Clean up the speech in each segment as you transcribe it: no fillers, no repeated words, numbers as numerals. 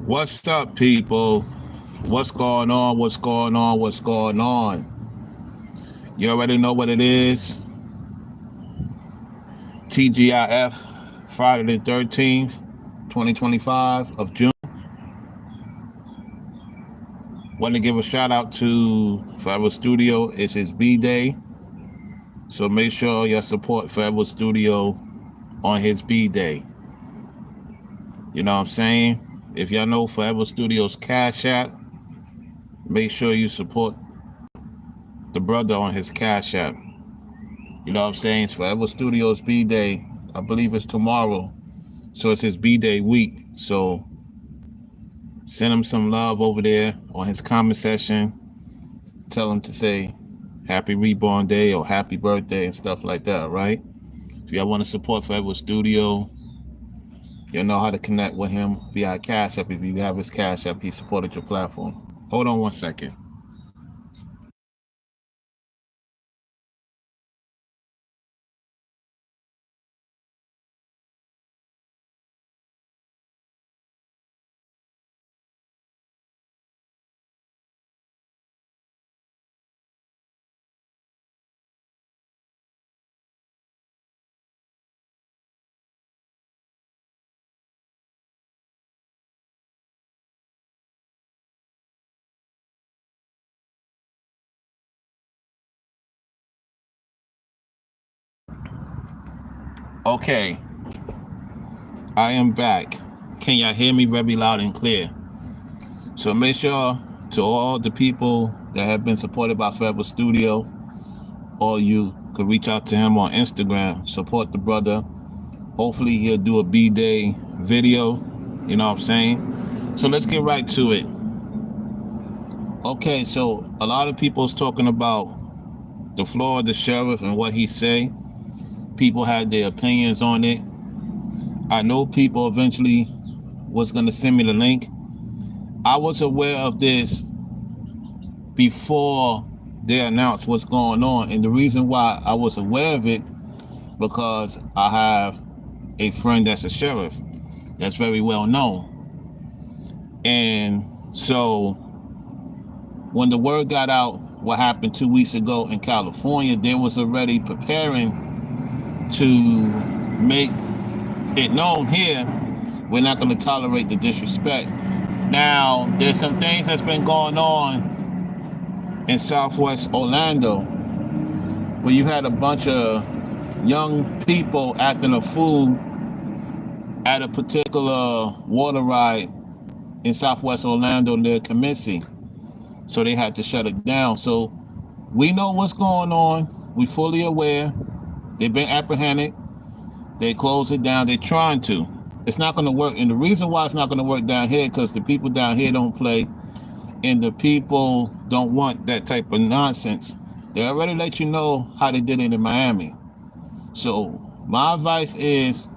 What's up, people? What's going on? What's going on? What's going on? You already know what it is. TGIF, Friday the 13th, 2025 of June. Want to give a shout out to Forever Studio. It's his B-Day. So make sure you support Forever Studio on his B-Day. You know what I'm saying? If y'all know Forever Studio's Cash App, make sure you support the brother on his Cash App. You know what I'm saying? It's Forever Studios B-Day. I believe it's tomorrow. So it's his B-Day week. So send him some love over there on his comment section. Tell him to say Happy Reborn Day or Happy Birthday and stuff like that, right? If y'all want to support Forever Studio, you'll know how to connect with him via Cash App. If you have his Cash App, he supported your platform. Hold on one second. Okay, I am back. Can y'all hear me very loud and clear? So make sure to all the people that have been supported by Forever Studio, or you could reach out to him on Instagram, support the brother. Hopefully he'll do a B-Day video, you know what I'm saying? So let's get right to it. Okay, so a lot of people's talking about the Florida sheriff and what he say. People had their opinions on it. I know people eventually was going to send me the link. I was aware of this before they announced what's going on. And the reason why I was aware of it, because I have a friend that's a sheriff that's very well known. And so when the word got out, what happened 2 weeks ago in California, they was already preparing to make it known here, we're not going to tolerate the disrespect. Now, there's some things that's been going on in Southwest Orlando where you had a bunch of young people acting a fool at a particular water ride in Southwest Orlando near Comiskey. So they had to shut it down. So we know what's going on. We're fully aware. They've been apprehended. They closed it down. They're trying to. It's not going to work. And the reason why it's not going to work down here, because the people down here don't play, and the people don't want that type of nonsense. They already let you know how they did it in Miami. So my advice is,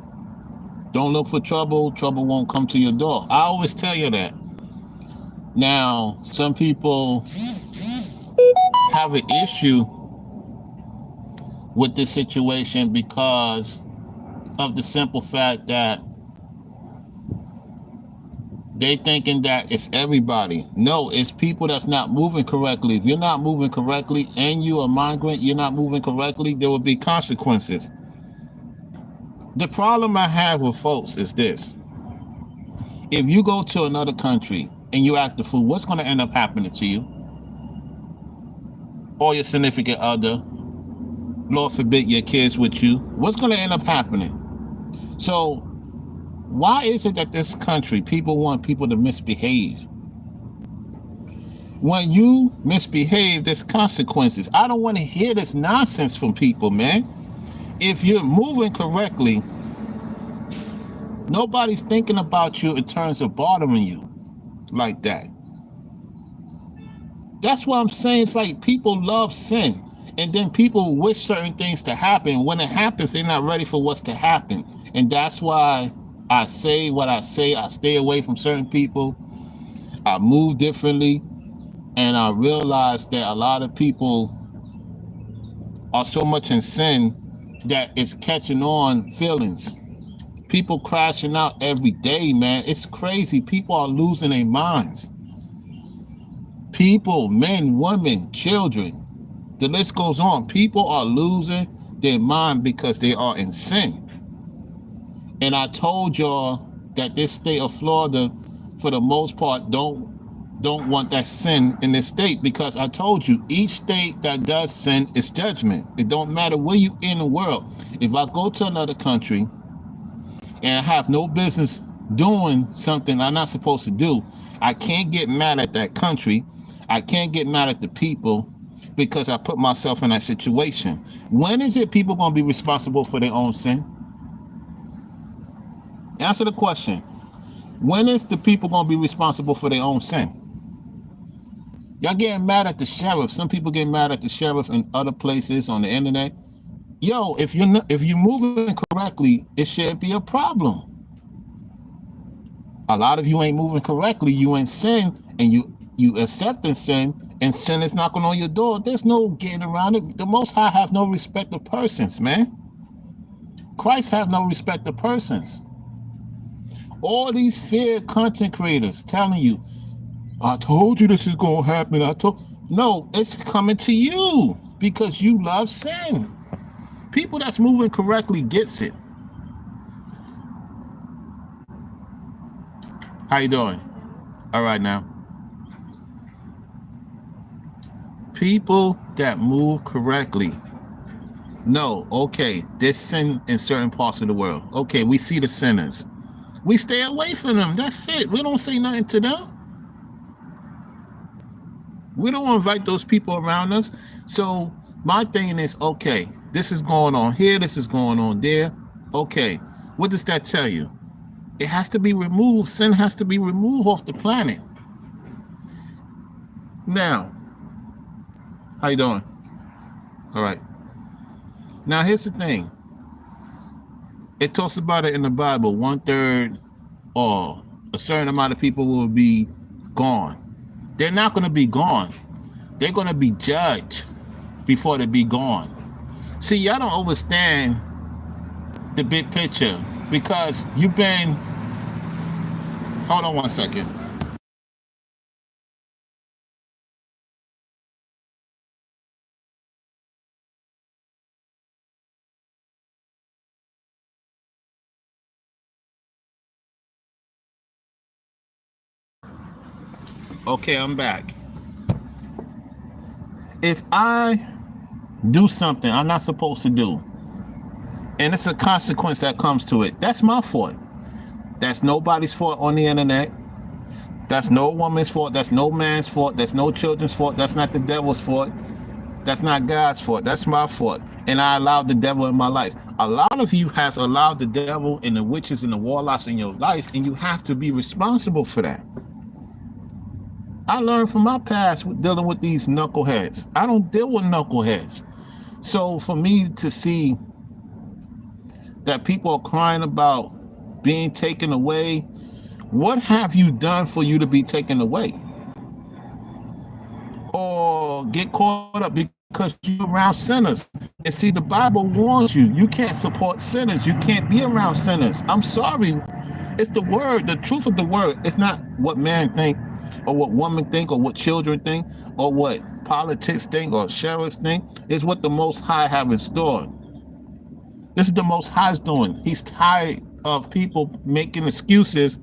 don't look for trouble. Trouble won't come to your door. I always tell you that. Now, some people have an issue with this situation because of the simple fact that they thinking that it's everybody. No, it's people that's not moving correctly. If you're not moving correctly and you're a migrant, you're not moving correctly, there will be consequences. The problem I have with folks is this. If you go to another country and you act the fool, what's going to end up happening to you? Or your significant other? Lord forbid your kids with you. What's going to end up happening? So why is it that this country, people want people to misbehave? When you misbehave, there's consequences. I don't want to hear this nonsense from people, man. If you're moving correctly, nobody's thinking about you in terms of bothering you like that. That's what I'm saying. It's like people love sin. And then people wish certain things to happen. When it happens, they're not ready for what's to happen. And that's why I say what I say. I stay away from certain people. I move differently. And I realize that a lot of people are so much in sin that it's catching on feelings. People crashing out every day, man. It's crazy. People are losing their minds. People, men, women, children. The list goes on. People are losing their mind because they are in sin. And I told y'all that this state of Florida, for the most part, don't want that sin in this state, because I told you each state that does sin is judgment. It don't matter where you in the world. If I go to another country and I have no business doing something I'm not supposed to do, I can't get mad at that country. I can't get mad at the people because I put myself in that situation. When is it people going to be responsible for their own sin? Answer the question. When is the people going to be responsible for their own sin? Y'all getting mad at the sheriff. Some people get mad at the sheriff in other places on the internet. Yo, if you're moving correctly, it shouldn't be a problem. A lot of you ain't moving correctly. You in sin, and you accepting sin, and sin is knocking on your door. There's no getting around it. The Most High have no respect of persons, man. Christ have no respect of persons. All these feared content creators telling you, I told you this is going to happen. No, it's coming to you because you love sin. People that's moving correctly gets it. How you doing? All right now. People that move correctly. No, okay, there's sin in certain parts of the world. Okay, we see the sinners. We stay away from them. That's it. We don't say nothing to them. We don't invite those people around us. So my thing is, okay, this is going on here. This is going on there. Okay, what does that tell you? It has to be removed. Sin has to be removed off the planet. Now, how you doing? All right. Now, here's the thing. It talks about it in the Bible. 1/3 or a certain amount of people will be gone. They're not going to be gone. They're going to be judged before they be gone. See, y'all don't understand the big picture because you've been... Hold on one second. Okay, I'm back. If I do something I'm not supposed to do, and it's a consequence that comes to it, that's my fault. That's nobody's fault on the internet. That's no woman's fault. That's no man's fault. That's no children's fault. That's not the devil's fault. That's not God's fault. That's my fault. And I allowed the devil in my life. A lot of you has allowed the devil and the witches and the warlocks in your life, and you have to be responsible for that. I learned from my past with dealing with these knuckleheads. I don't deal with knuckleheads. So for me to see that people are crying about being taken away, what have you done for you to be taken away? Or get caught up because you're around sinners. And see, the Bible warns you, you can't support sinners. You can't be around sinners. I'm sorry. It's the word, the truth of the word. It's not what man think, or what women think, or what children think, or what politics think, or sheriffs think. It's what the Most High have in store. This is the Most High's doing. He's tired of people making excuses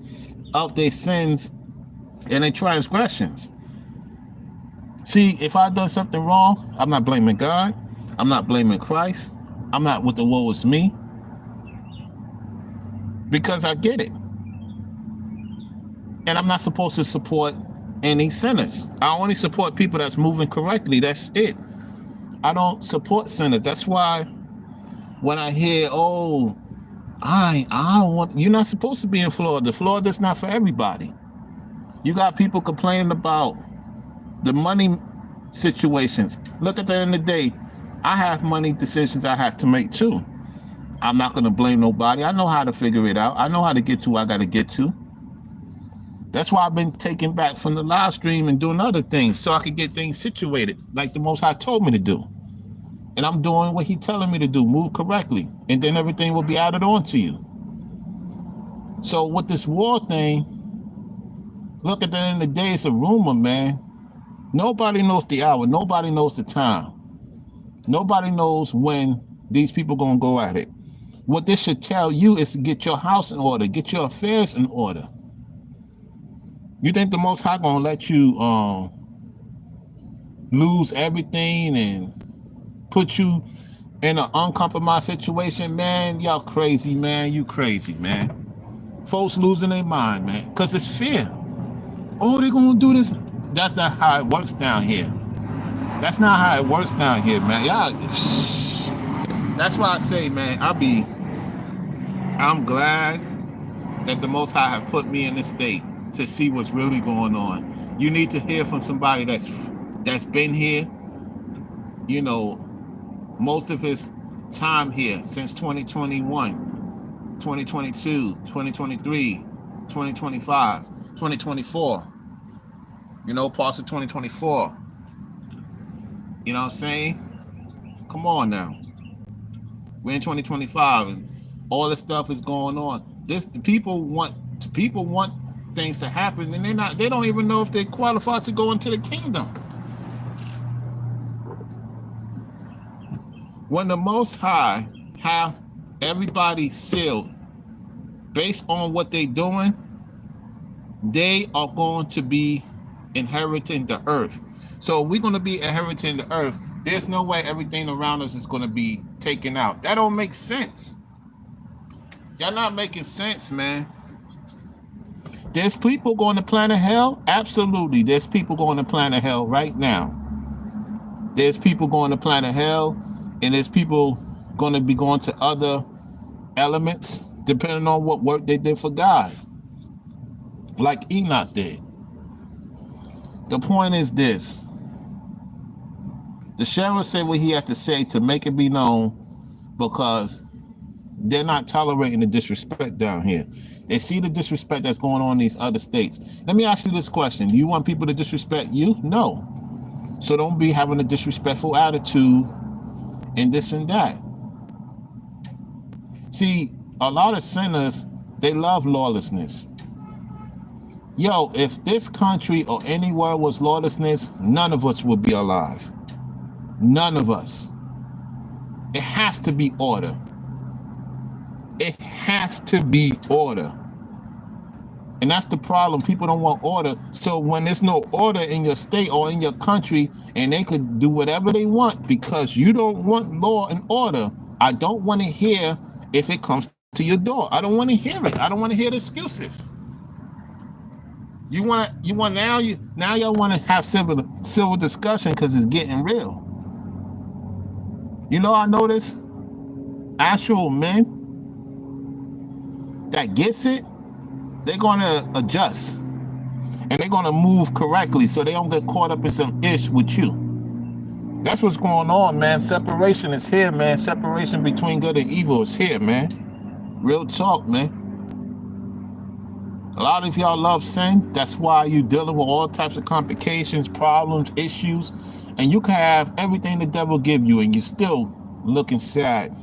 of their sins and their transgressions. See, if I've done something wrong, I'm not blaming God. I'm not blaming Christ. I'm not with the woe is me. Because I get it. And I'm not supposed to support any sinners. I only support people that's moving correctly. That's it. I don't support sinners. That's why when I hear, oh, I don't want, you're not supposed to be in Florida. Florida's not for everybody. You got people complaining about the money situations. Look, at the end of the day, I have money decisions I have to make too. I'm not going to blame nobody. I know how to figure it out. I know how to get to where I got to get to. That's why I've been taking back from the live stream and doing other things so I could get things situated like the Most High told me to do. And I'm doing what He's telling me to do, move correctly, and then everything will be added on to you. So with this war thing, look, at the end of the day, it's a rumor, man. Nobody knows the hour. Nobody knows the time. Nobody knows when these people gonna go at it. What this should tell you is to get your house in order, get your affairs in order. You think the Most High gonna let you lose everything and put you in an uncompromised situation, man? Y'all crazy, man. You crazy, man. Folks losing their mind, man, because it's fear. Oh, they gonna do this. That's not how it works down here. That's not how it works down here, man. Y'all. That's why I say, man, I'm glad that the Most High have put me in this state to see what's really going on. You need to hear from somebody that's been here, you know, most of his time here since 2021, 2022, 2023, 2025, 2024, you know, parts of 2024. You know what I'm saying? Come on now. We're in 2025 and all this stuff is going on. The people want things to happen, and they don't even know if they qualify to go into the kingdom. When the Most High have everybody sealed based on what they're doing, they are going to be inheriting the earth. So we're going to be inheriting the earth. There's no way everything around us is going to be taken out. That don't make sense. Y'all not making sense, man. There's people going to planet hell? Absolutely. There's people going to planet hell right now. There's people going to planet hell, and there's people going to be going to other elements depending on what work they did for God. Like Enoch did. The point is this. The Sherrif said what he had to say to make it be known, because they're not tolerating the disrespect down here. They see the disrespect that's going on in these other states. Let me ask you this question. Do you want people to disrespect you? No. So don't be having a disrespectful attitude and this and that. See, a lot of sinners, they love lawlessness. Yo, if this country or anywhere was lawlessness, none of us would be alive. None of us. It has to be order. It has to be order. And that's the problem. People don't want order. So when there's no order in your state or in your country, and they could do whatever they want because you don't want law and order, I don't want to hear if it comes to your door. I don't want to hear it. I don't want to hear the excuses. Now y'all want to have civil discussion because it's getting real. You know, I notice actual men that gets it, they're going to adjust and they're going to move correctly so they don't get caught up in some ish with you. That's what's going on, man. Separation is here, man. Separation between good and evil is here, man. Real talk, man. A lot of y'all love sin. That's why you're dealing with all types of complications, problems, issues, and you can have everything the devil give you and you're still looking sad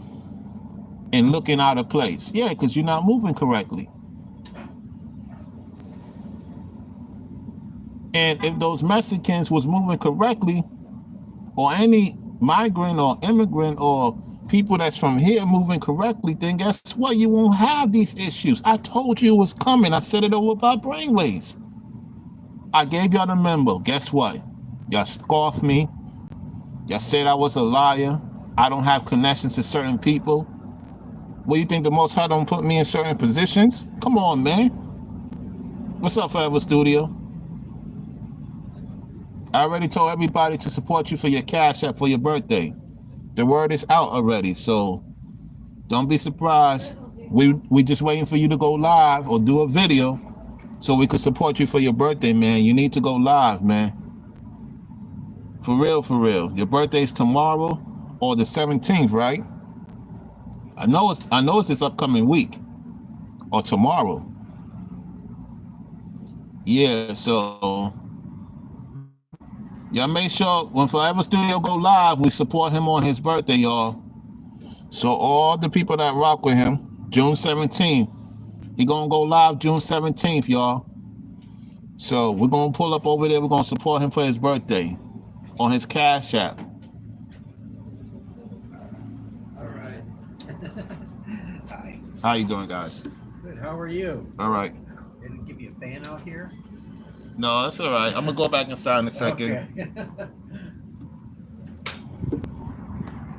and looking out of place. Yeah, because you're not moving correctly. And if those Mexicans was moving correctly, or any migrant or immigrant or people that's from here moving correctly, then guess what? You won't have these issues. I told you it was coming. I said it over about brainwaves. I gave y'all the memo. Guess what? Y'all scoffed me. Y'all said I was a liar. I don't have connections to certain people. What, you think the Most High don't put me in certain positions? Come on, man. What's up, Forever Studio? I already told everybody to support you for your Cash App for your birthday. The word is out already, so don't be surprised. We just waiting for you to go live or do a video so we could support you for your birthday, man. You need to go live, man. For real, for real. Your birthday's tomorrow or the 17th, right? I know it's this upcoming week or tomorrow. Yeah, so y'all make sure when Forever Studio go live, we support him on his birthday, y'all. So all the people that rock with him, June 17th, He gonna go live June 17th, y'all. So we're gonna pull up over there. We're gonna support him for his birthday on his Cash App. All right. Hi. How you doing, guys? Good. How are you? All right. Didn't give you a fan out here? No, that's all right. I'm gonna go back inside in a second. Okay.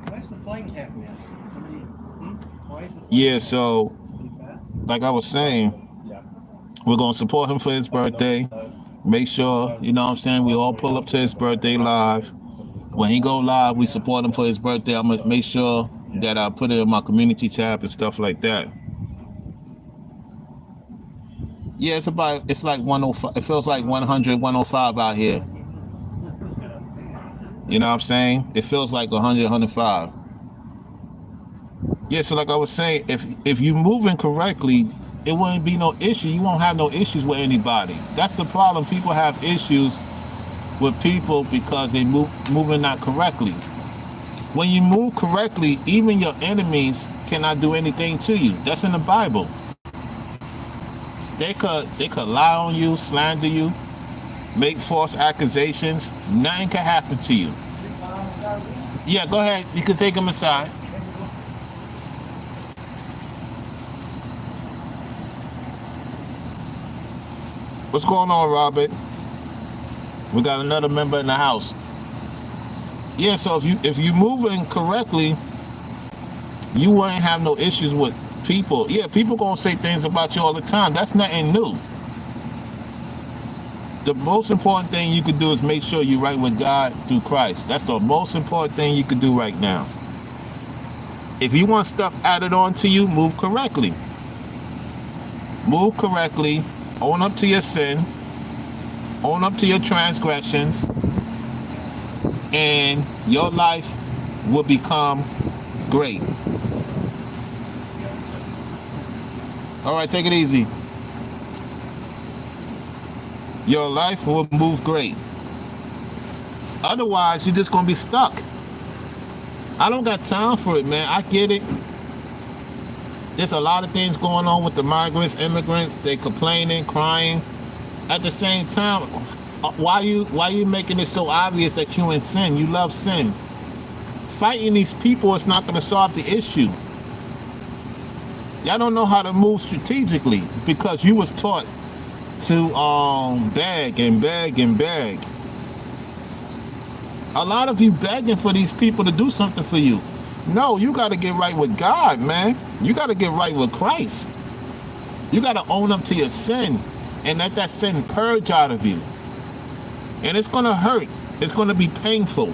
Why's the flight half mast? Somebody? Why is the flight Yeah. So, fast? like I was saying, Yeah. we're gonna support him for his birthday. Make sure, you know what I'm saying, we all pull up to his birthday live. When he go live, we support him for his birthday. I'm gonna make sure that I put it in my community tab and stuff like that. Yeah, it's like 105. It feels like 100, 105 out here. You know what I'm saying? It feels like 100, 105. Yeah, so like I was saying, if you moving correctly, it wouldn't be no issue. You won't have no issues with anybody. That's the problem. People have issues with people because they moving not correctly. When you move correctly, even your enemies cannot do anything to you. That's in the Bible. They could lie on you, slander you, make false accusations. Nothing can happen to you. Yeah, go ahead. You can take them inside. What's going on, Robert? We got another member in the house. Yeah, so if you moving correctly, you wouldn't have no issues with people. Yeah, people gonna say things about you all the time. That's nothing new. The most important thing you could do is make sure you're right with God through Christ. That's the most important thing you could do right now. If you want stuff added on to you, move correctly. Move correctly. Own up to your sin. Own up to your transgressions. And your life will become great. All right, take it easy. Your life will move great. Otherwise, you're just going to be stuck. I don't got time for it, man. I get it. There's a lot of things going on with the migrants, immigrants. They complaining, crying. At the same time, why you making it so obvious that you in sin? You love sin. Fighting these people is not going to solve the issue. Y'all don't know how to move strategically because you was taught to beg and beg and beg. A lot of you begging for these people to do something for you. No, you got to get right with God, man. You got to get right with Christ. You got to own up to your sin and let that sin purge out of you. And it's going to hurt. It's going to be painful.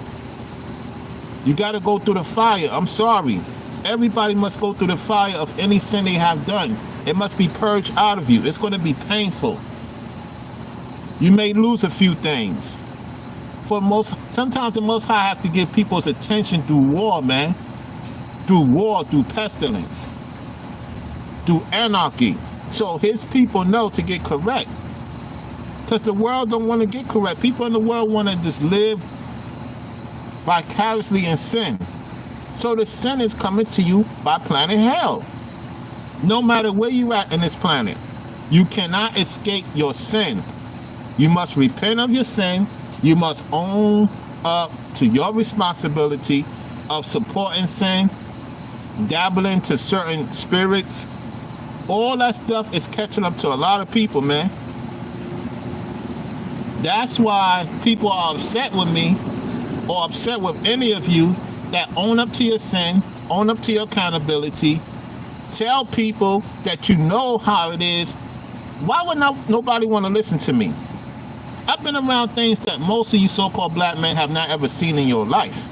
You got to go through the fire. I'm sorry. Everybody must go through the fire of any sin they have done. It must be purged out of you. It's going to be painful. You may lose a few things. Sometimes the Most High have to give people's attention through war, man. Through war, through pestilence, through anarchy. So his people know to get correct. Because the world don't want to get correct. People in the world want to just live vicariously in sin. So the sin is coming to you by planet hell. No matter where you at in this planet, you cannot escape your sin. You must repent of your sin. You must own up to your responsibility of supporting sin, dabbling to certain spirits. All that stuff is catching up to a lot of people, man. That's why people are upset with me or upset with any of you that own up to your sin, own up to your accountability, tell people that you know how it is. Why would nobody want to listen to me? I've been around things that most of you so-called black men have not ever seen in your life.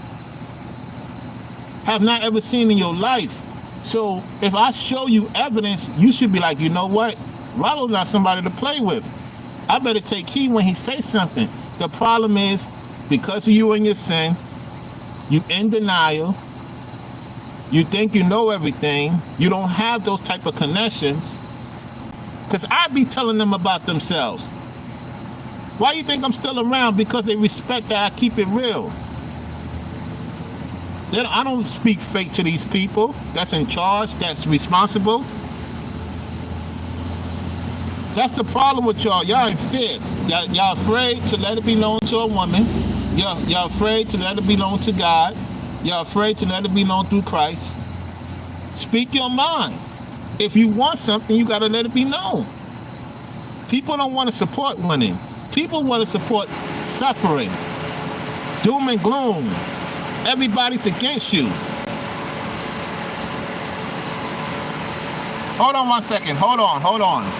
Have not ever seen in your life. So if I show you evidence, you should be like, you know what? Rollo's not somebody to play with. I better take heed when he says something. The problem is, because of you and your sin, you in denial, you think you know everything, you don't have those type of connections, because I be telling them about themselves. Why you think I'm still around? Because they respect that I keep it real. I don't speak fake to these people that's in charge, that's responsible. That's the problem with y'all. Y'all in fear. Y'all afraid to let it be known to a woman. Y'all afraid to let it be known to God. Y'all afraid to let it be known through Christ. Speak your mind. If you want something, you got to let it be known. People don't want to support winning. People want to support suffering, doom and gloom. Everybody's against you. Hold on 1 second. Hold on.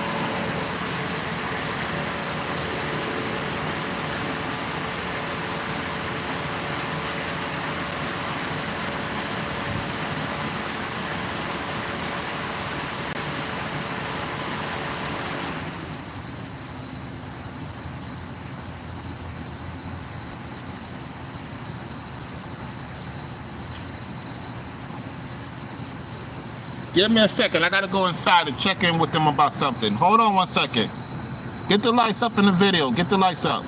Give me a second. I gotta go inside and check in with them about something. Hold on 1 second. Get the lights up in the video. Get the lights up.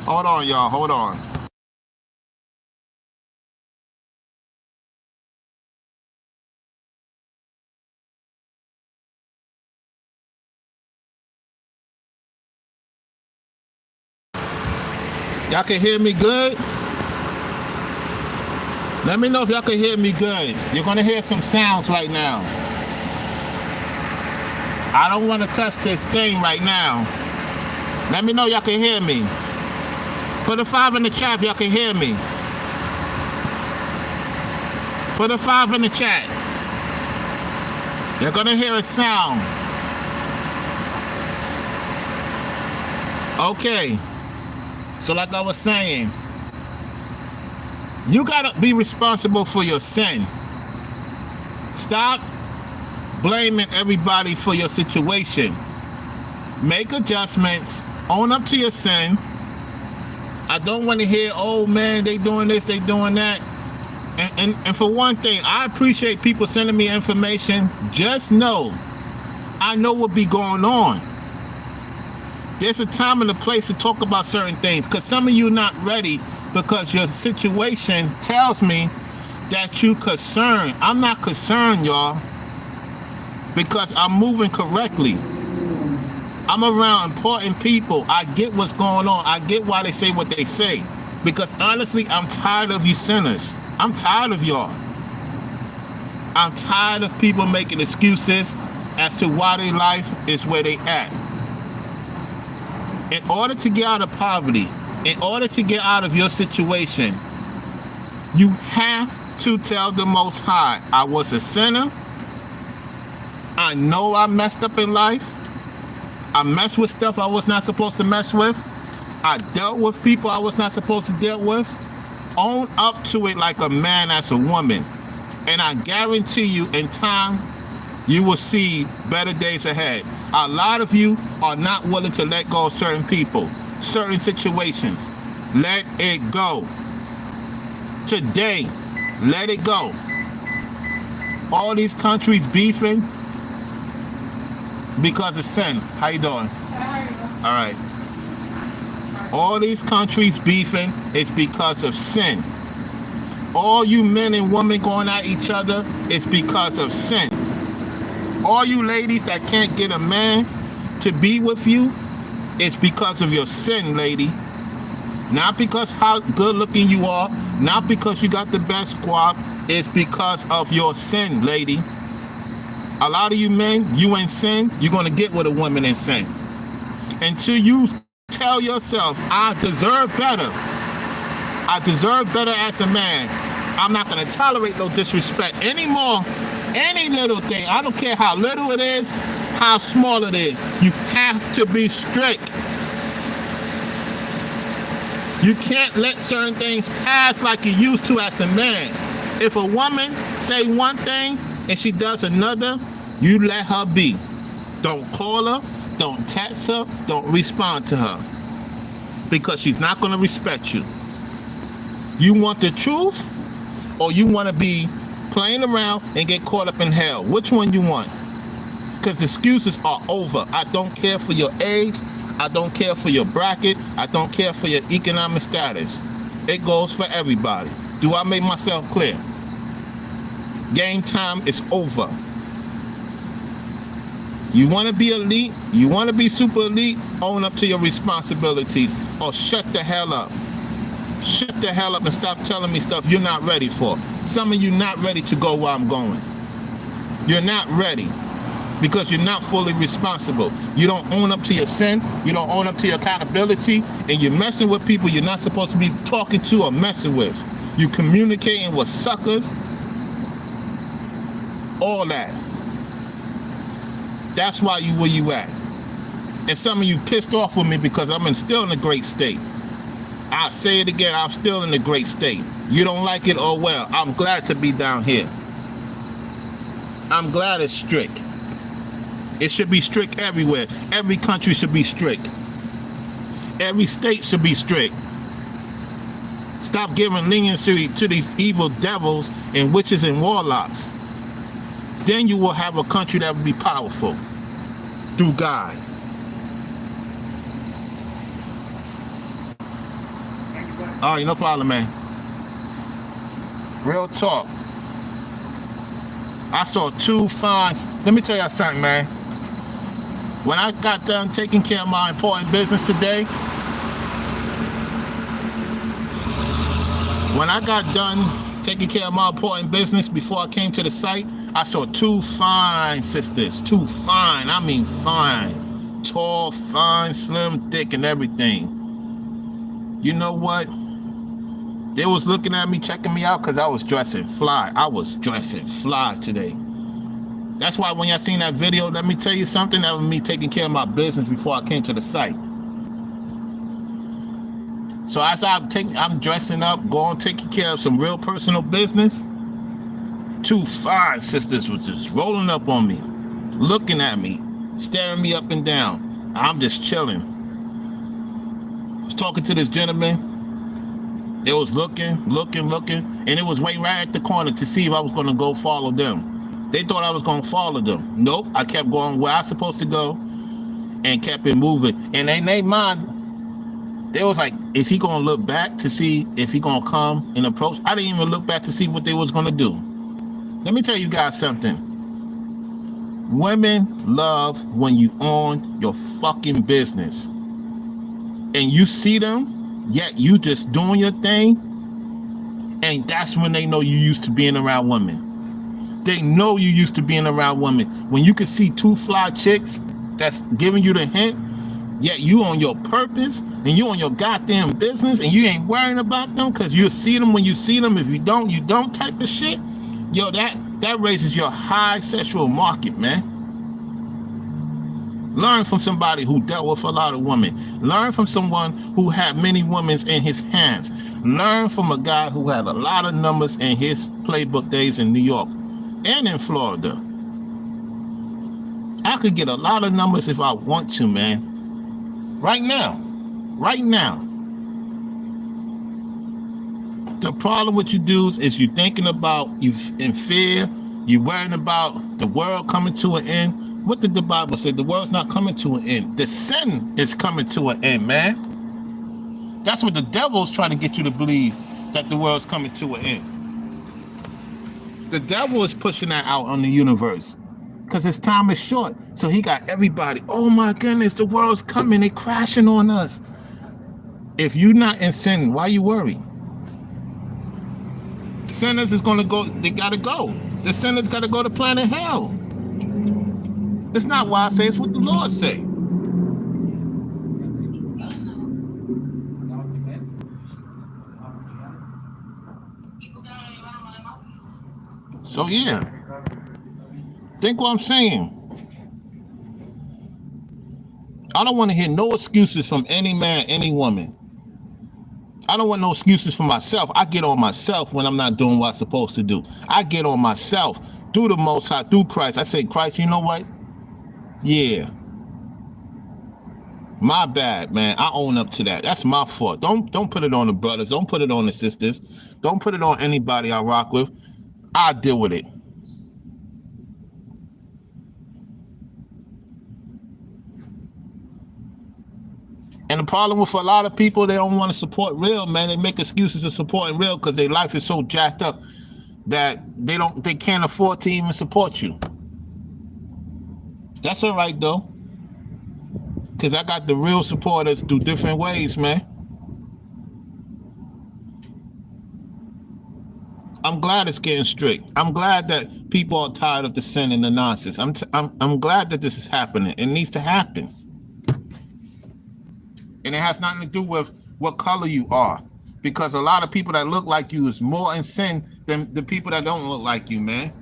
Hold on, y'all. Hold on. Y'all can hear me good? Let me know if y'all can hear me good. You're gonna hear some sounds right now. I don't want to touch this thing right now. Let me know y'all can hear me. Put a 5 in the chat if y'all can hear me. Put a 5 in the chat. You're gonna hear a sound. Okay. So like I was saying, you gotta be responsible for your sin. Stop blaming everybody for your situation. Make adjustments. Own up to your sin. I don't want to hear, oh man, they doing this, they doing that. And for one thing, I appreciate people sending me information. Just know, I know what be going on. There's a time and a place to talk about certain things, because some of you not ready because your situation tells me that you concerned. I'm not concerned, y'all, because I'm moving correctly. I'm around important people. I get what's going on. I get why they say what they say. Because honestly, I'm tired of you sinners. I'm tired of y'all. I'm tired of people making excuses as to why their life is where they at. In order to get out of poverty, in order to get out of your situation, you have to tell the Most High, I was a sinner. I know I messed up in life. I messed with stuff I was not supposed to mess with. I dealt with people I was not supposed to deal with. Own up to it like a man as a woman. And I guarantee you, in time, you will see better days ahead. A lot of you are not willing to let go of certain people, certain situations. Let it go. Today, let it go. All these countries beefing because of sin. How you doing? All right. All these countries beefing is because of sin. All you men and women going at each other is because of sin. All you ladies that can't get a man to be with you, it's because of your sin, lady. Not because how good looking you are, not because you got the best squad, it's because of your sin, lady. A lot of you men, you in sin, you're gonna get with a woman in sin. Until you tell yourself, I deserve better. I deserve better as a man. I'm not gonna tolerate no disrespect anymore. Any little thing, I don't care how little it is, how small it is. You have to be strict. You can't let certain things pass like you used to as a man. If a woman say one thing and she does another, you let her be. Don't call her, don't text her, don't respond to her. Because she's not going to respect you. You want the truth, or you want to be playing around and get caught up in hell? Which one you want? Because the excuses are over. I don't care for your age. I don't care for your bracket. I don't care for your economic status. It goes for everybody. Do I make myself clear? Game time is over. You want to be elite, you want to be super elite, own up to your responsibilities, or shut the hell up. Shut the hell up and stop telling me stuff you're not ready for. Some of you not ready to go where I'm going. You're not ready because you're not fully responsible. You don't own up to your sin, you don't own up to your accountability, and you're messing with people you're not supposed to be talking to or messing with. You communicating with suckers, all that. That's why you where you at. And some of you pissed off with me because I'm still in a great state. I'll say it again, I'm still in a great state. You don't like it? Oh well, I'm glad to be down here. I'm glad it's strict. It should be strict everywhere. Every country should be strict. Every state should be strict. Stop giving leniency to these evil devils and witches and warlocks. Then you will have a country that will be powerful through God. All right, no problem, man. Real talk. I saw two fines. Let me tell y'all something, man. When I got done taking care of my important business today, when I got done taking care of my important business before I came to the site, I saw two fine sisters. Two fine, I mean fine. Tall, fine, slim, thick, and everything. You know what? They was looking at me, checking me out because I was dressing fly. I was dressing fly today. That's why when y'all seen that video, let me tell you something, that was me taking care of my business before I came to the site. So as I'm dressing up, going, taking care of some real personal business, two fine sisters was just rolling up on me, looking at me, staring me up and down. I'm just chilling. I was talking to this gentleman. They was looking, and it was waiting right at the corner to see if I was going to go follow them. They thought I was going to follow them. Nope, I kept going where I was supposed to go and kept it moving. And in their mind, they was like, is he going to look back to see if he going to come and approach? I didn't even look back to see what they was going to do. Let me tell you guys something. Women love when you own your fucking business. And you see them, yet you just doing your thing, and that's when they know you used to being around women. They know you used to being around women. When you can see two fly chicks that's giving you the hint, yet you on your purpose, and you on your goddamn business, and you ain't worrying about them because you'll see them when you see them. If you don't type of shit. Yo, that raises your high sexual market, man. Learn from somebody who dealt with a lot of women. Learn from someone who had many women in his hands. Learn from a guy who had a lot of numbers in his playbook days in New York and in Florida. I could get a lot of numbers if I want to, man. Right now. The problem with you dudes is you thinking about, you in fear, you worrying about the world coming to an end. What did the Bible say? The world's not coming to an end. The sin is coming to an end, man. That's what the devil's trying to get you to believe, that the world's coming to an end. The devil is pushing that out on the universe because his time is short. So he got everybody, oh my goodness, the world's coming. They crashing on us. If you're not in sin, why you worry? Sinners is going to go, they got to go. The sinners got to go to planet hell. It's not why I say, it's what the Lord say. So yeah, think what I'm saying. I don't want to hear no excuses from any man, any woman. I don't want no excuses for myself. I get on myself when I'm not doing what I'm supposed to do. I get on myself through the Most High, through Christ. I say, Christ, you know what? Yeah. My bad, man. I own up to that. That's my fault. Don't put it on the brothers. Don't put it on the sisters. Don't put it on anybody I rock with. I deal with it. And the problem with a lot of people, they don't want to support real, man. They make excuses of supporting real because their life is so jacked up that they can't afford to even support you. That's all right though, because I got the real supporters through different ways, man. I'm glad it's getting strict. I'm glad that people are tired of the sin and the nonsense. I'm glad that this is happening. It needs to happen. And it has nothing to do with what color you are, because a lot of people that look like you is more in sin than the people that don't look like you, man.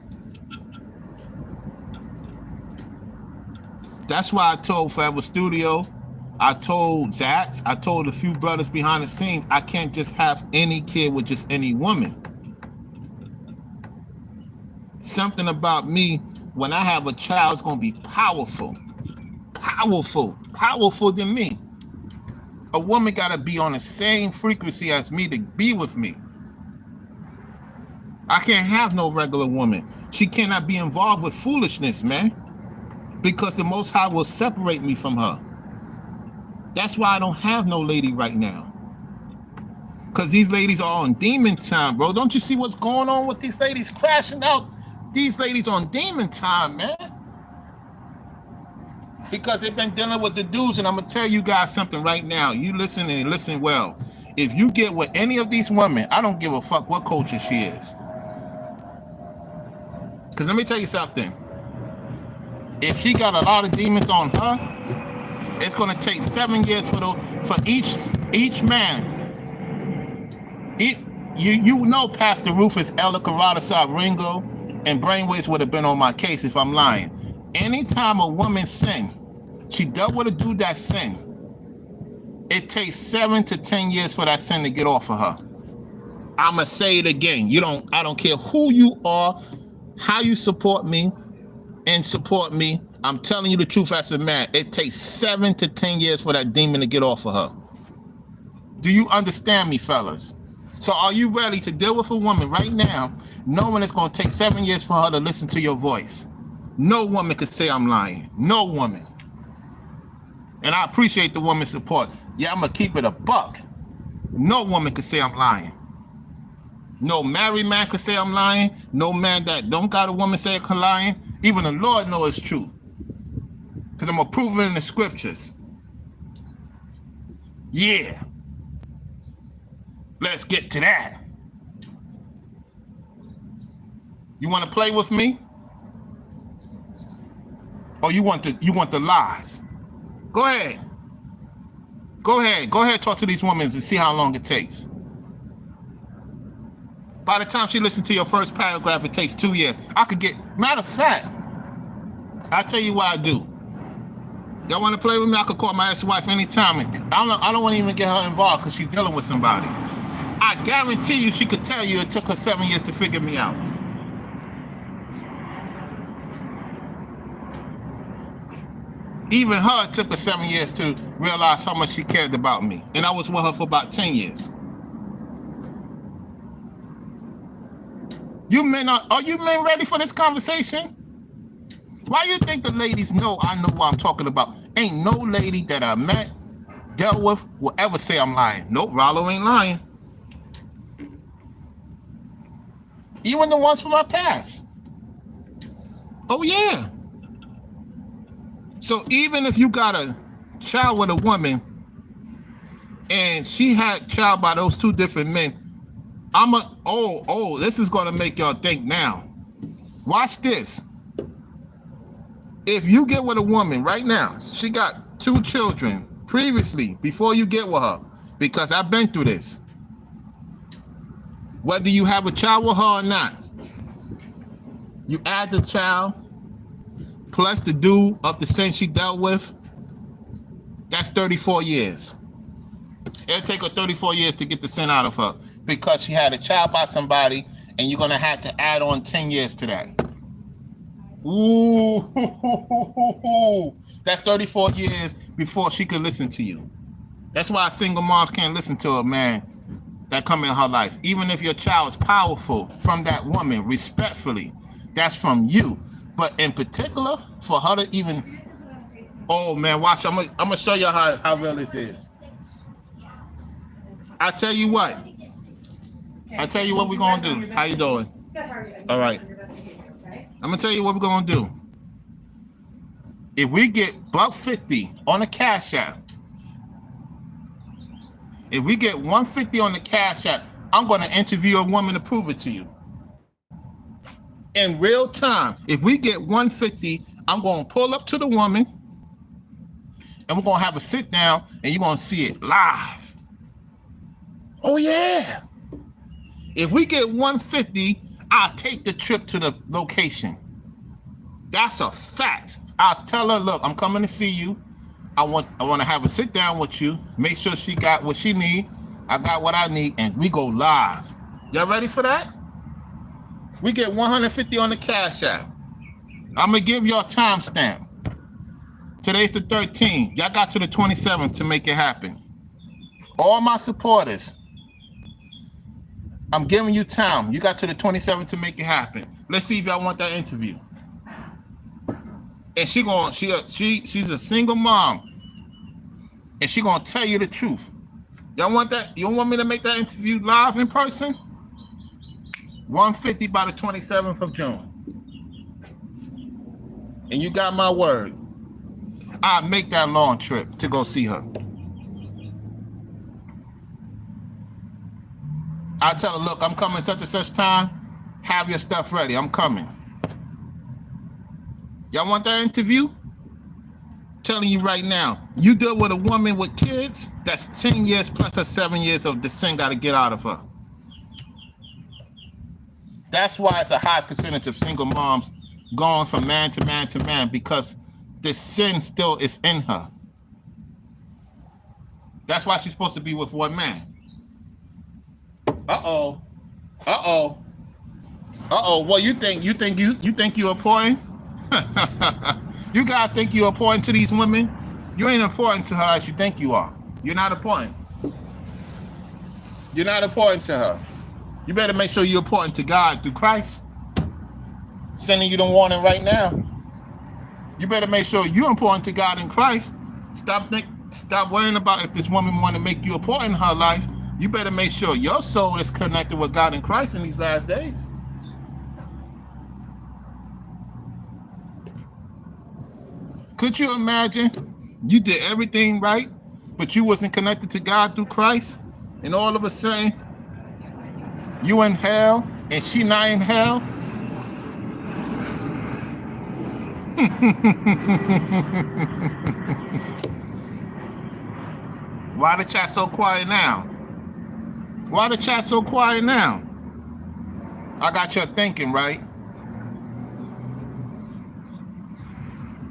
That's why I told Forever Studio, I told Zats, I told a few brothers behind the scenes, I can't just have any kid with just any woman. Something about me, when I have a child, it's gonna be powerful. Powerful than me. A woman gotta be on the same frequency as me to be with me. I can't have no regular woman. She cannot be involved with foolishness, man, because the Most High will separate me from her. That's why I don't have no lady right now, because these ladies are on demon time, bro. Don't you see what's going on with these ladies crashing out? These ladies on demon time, man, because they've been dealing with the dudes. And I'm gonna tell you guys something right now. You listen and listen well. If you get with any of these women, I don't give a fuck what culture she is. Because let me tell you something. If she got a lot of demons on her, it's gonna take 7 years for each man. You know, Pastor Rufus, Ella Carada, Ringo, and Brainwaves would have been on my case if I'm lying. Anytime a woman sin, she dealt with a dude that sin, it takes 7 to 10 years for that sin to get off of her. I'ma say it again. I don't care who you are, how you support me and support me. I'm telling you the truth as a man. It takes 7 to 10 years for that demon to get off of her. Do you understand me, fellas? So are you ready to deal with a woman right now, knowing it's gonna take 7 years for her to listen to your voice? No woman could say I'm lying. No woman. And I appreciate the woman's support. Yeah, I'm gonna keep it a buck. No woman could say I'm lying. No married man could say I'm lying. No man that don't got a woman say I'm lying. Even the Lord knows it's true, because I'm gonna prove it in the scriptures. Yeah. Let's get to that. You want to play with me? Or you want the lies? Go ahead. Go ahead, talk to these women and see how long it takes. By the time she listens to your first paragraph, it takes 2 years. Matter of fact, I'll tell you what I do. Y'all want to play with me? I could call my ex-wife anytime. I don't want to even get her involved because she's dealing with somebody. I guarantee you she could tell you it took her 7 years to figure me out. Even her, it took her 7 years to realize how much she cared about me. And I was with her for about 10 years. Are you men ready for this conversation? Why you think the ladies know I know what I'm talking about? Ain't no lady that I met, dealt with, will ever say I'm lying. Nope, Rollo ain't lying. Even the ones from my past. Oh yeah. So even if you got a child with a woman and she had child by those two different men, this is gonna make y'all think now. Watch this. If you get with a woman right now, she got 2 children previously, before you get with her, because I've been through this. Whether you have a child with her or not, you add the child plus the dude of the sin she dealt with, that's 34 years. It'll take her 34 years to get the sin out of her because she had a child by somebody, and you're going to have to add on 10 years to that. Ooh, that's 34 years before she could listen to you. That's why single moms can't listen to a man that come in her life. Even if your child is powerful from that woman, respectfully, that's from you. But in particular, for her to even, oh man, watch, I'm gonna show you how real this is. I tell you what we're gonna do. How you doing? All right. I'm gonna tell you what we're gonna do. If we get $150 on the Cash App, if we get $150 on the Cash App, I'm gonna interview a woman to prove it to you. In real time, if we get $150, I'm gonna pull up to the woman and we're gonna have a sit down and you're gonna see it live. Oh yeah. If we get $150, I'll take the trip to the location. That's a fact. I'll tell her, look, I'm coming to see you. I want to have a sit down with you, make sure she got what she need, I got what I need, and we go live. Y'all ready for that? We get $150 on the Cash App. I'm gonna give y'all timestamp. Today's the 13th. Y'all got to the 27th to make it happen. All my supporters, I'm giving you time. You got to the 27th to make it happen. Let's see if y'all want that interview. And she's a single mom, and she gonna tell you the truth. Y'all want that? You don't want me to make that interview live in person? $150 by the 27th of June. And you got my word. I'll make that long trip to go see her. I'll tell her, look, I'm coming such and such time. Have your stuff ready. I'm coming. Y'all want that interview? Telling you right now, you deal with a woman with kids, that's 10 years plus her 7 years of the sin got to get out of her. That's why it's a high percentage of single moms going from man to man to man, because the sin still is in her. That's why she's supposed to be with one man. Uh-oh. Well, you think you're important? You guys think you're important to these women? You ain't important to her as you think you are. You're not important. You're not important to her. You better make sure you're important to God through Christ. Sending you the warning right now. You better make sure you're important to God in Christ. Stop worrying about if this woman want to make you important in her life. You better make sure your soul is connected with God in Christ in these last days. Could you imagine you did everything right, but you wasn't connected to God through Christ, and all of a sudden you in hell and she not in hell? Why the chat so quiet now? Why the chat so quiet now? I got you thinking, right?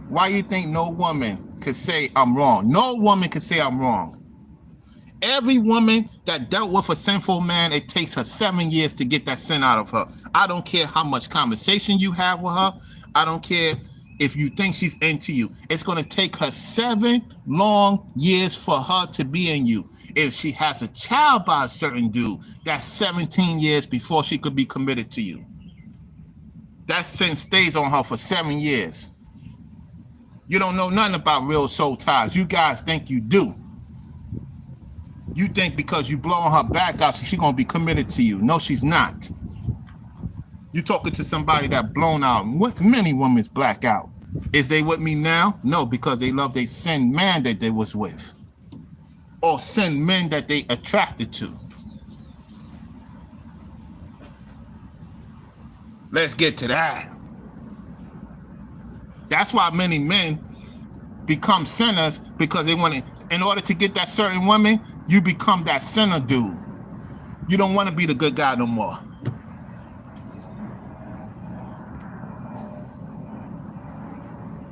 Why you think no woman could say I'm wrong? No woman could say I'm wrong. Every woman that dealt with a sinful man, it takes her 7 years to get that sin out of her. I don't care how much conversation you have with her. I don't care if you think she's into you. It's going to take her 7 long years for her to be in you. If she has a child by a certain dude, that's 17 years before she could be committed to you. That sin stays on her for 7 years. You don't know nothing about real soul ties. You guys think you do. You think because you blowing her back out, she's going to be committed to you. No, she's not. You talking to somebody that blown out. Many women black out. Is they with me now? No, because they love their sin man that they was with. Or sin men that they attracted to. Let's get to that. That's why many men become sinners, because they want to, in order to get that certain woman, you become that sinner dude. You don't want to be the good guy no more.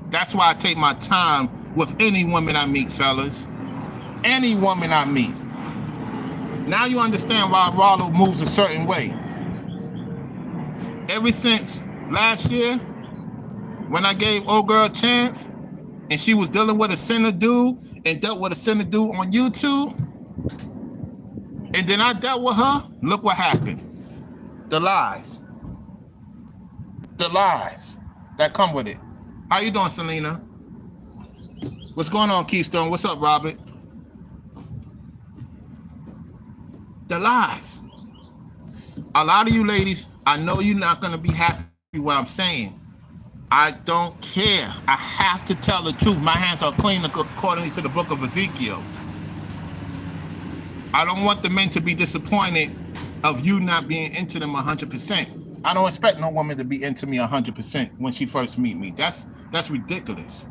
That's why I take my time with any woman I meet, fellas. Any woman I meet. Now you understand why Rollo moves a certain way. Ever since last year, when I gave old girl a chance, and she was dealing with a sinner dude, and dealt with a sinner dude on YouTube, and then I dealt with her, look what happened. The lies. The lies that come with it. How you doing, Selena? What's going on, Keystone? What's up, Robert? The lies. A lot of you ladies, I know you're not going to be happy with what I'm saying. I don't care. I have to tell the truth. My hands are clean according to the book of Ezekiel. I don't want the men to be disappointed of you not being into them 100%. I don't expect no woman to be into me 100% when she first meet me. That's ridiculous.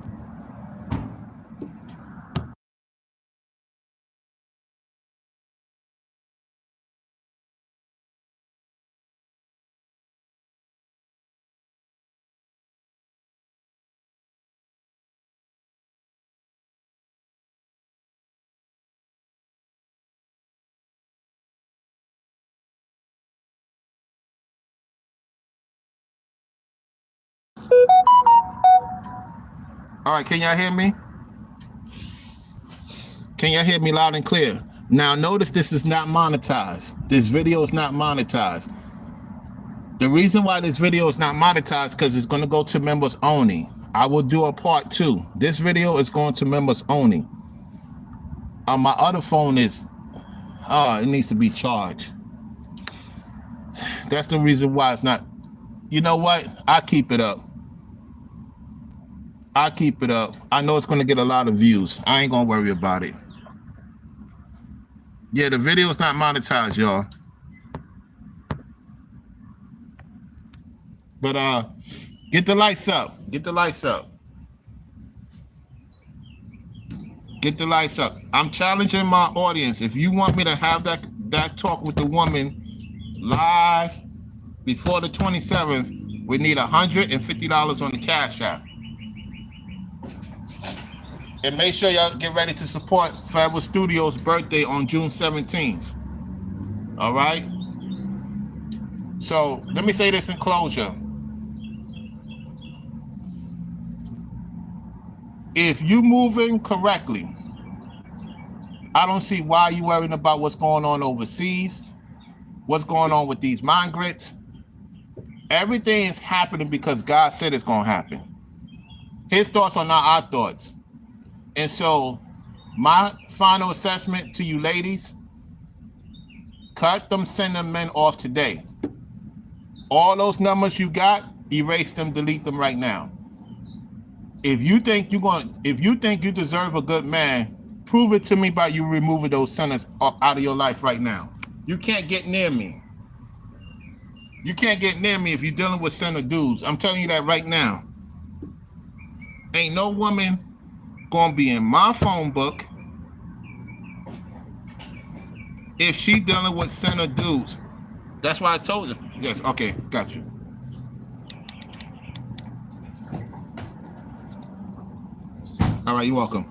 All right, can y'all hear me? Can y'all hear me loud and clear? Now notice this is not monetized. This video is not monetized. The reason why this video is not monetized because it's going to go to members only. I will do a part 2. This video is going to members only. My other phone is, it needs to be charged. That's the reason why it's not. You know what? I'll keep it up. I'll keep it up. I know it's going to get a lot of views. I ain't going to worry about it. Yeah, the video is not monetized, y'all. But get the lights up. Get the lights up. Get the lights up. I'm challenging my audience. If you want me to have that talk with the woman live before the 27th, we need $150 on the Cash App. And make sure y'all get ready to support Forever Studios' birthday on June 17th. All right? So let me say this in closure. If you moving correctly, I don't see why you worrying about what's going on overseas, what's going on with these migrants. Everything is happening because God said it's going to happen. His thoughts are not our thoughts. And so my final assessment to you ladies, cut them sinner men off today. All those numbers you got, erase them, delete them right now. If you think you deserve a good man, prove it to me by you removing those sinners out of your life right now. You can't get near me. You can't get near me if you're dealing with sinner dudes. I'm telling you that right now. Ain't no woman gonna be in my phone book if she dealing with sinner dudes. That's why I told you. Yes, okay, got you. All right, you're welcome.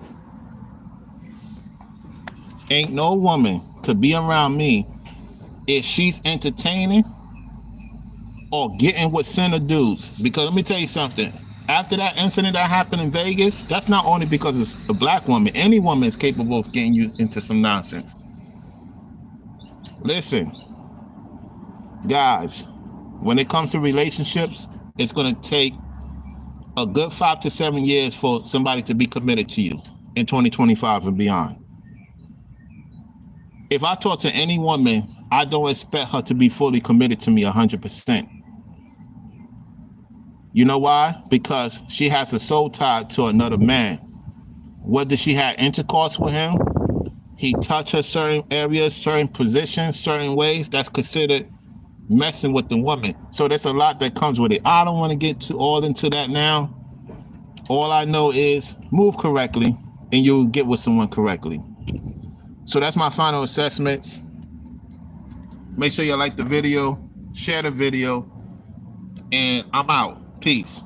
Ain't no woman could be around me if she's entertaining or getting with sinner dudes. Because let me tell you something. After that incident that happened in Vegas, that's not only because it's a black woman. Any woman is capable of getting you into some nonsense. Listen, guys, when it comes to relationships, it's going to take a good 5 to 7 years for somebody to be committed to you in 2025 and beyond. If I talk to any woman, I don't expect her to be fully committed to me 100%. You know why? Because she has a soul tied to another man. Whether she had intercourse with him, he touched her certain areas, certain positions, certain ways, that's considered messing with the woman. So there's a lot that comes with it. I don't want to get all into that now. All I know is move correctly and you'll get with someone correctly. So that's my final assessments. Make sure you like the video, share the video, and I'm out. Peace.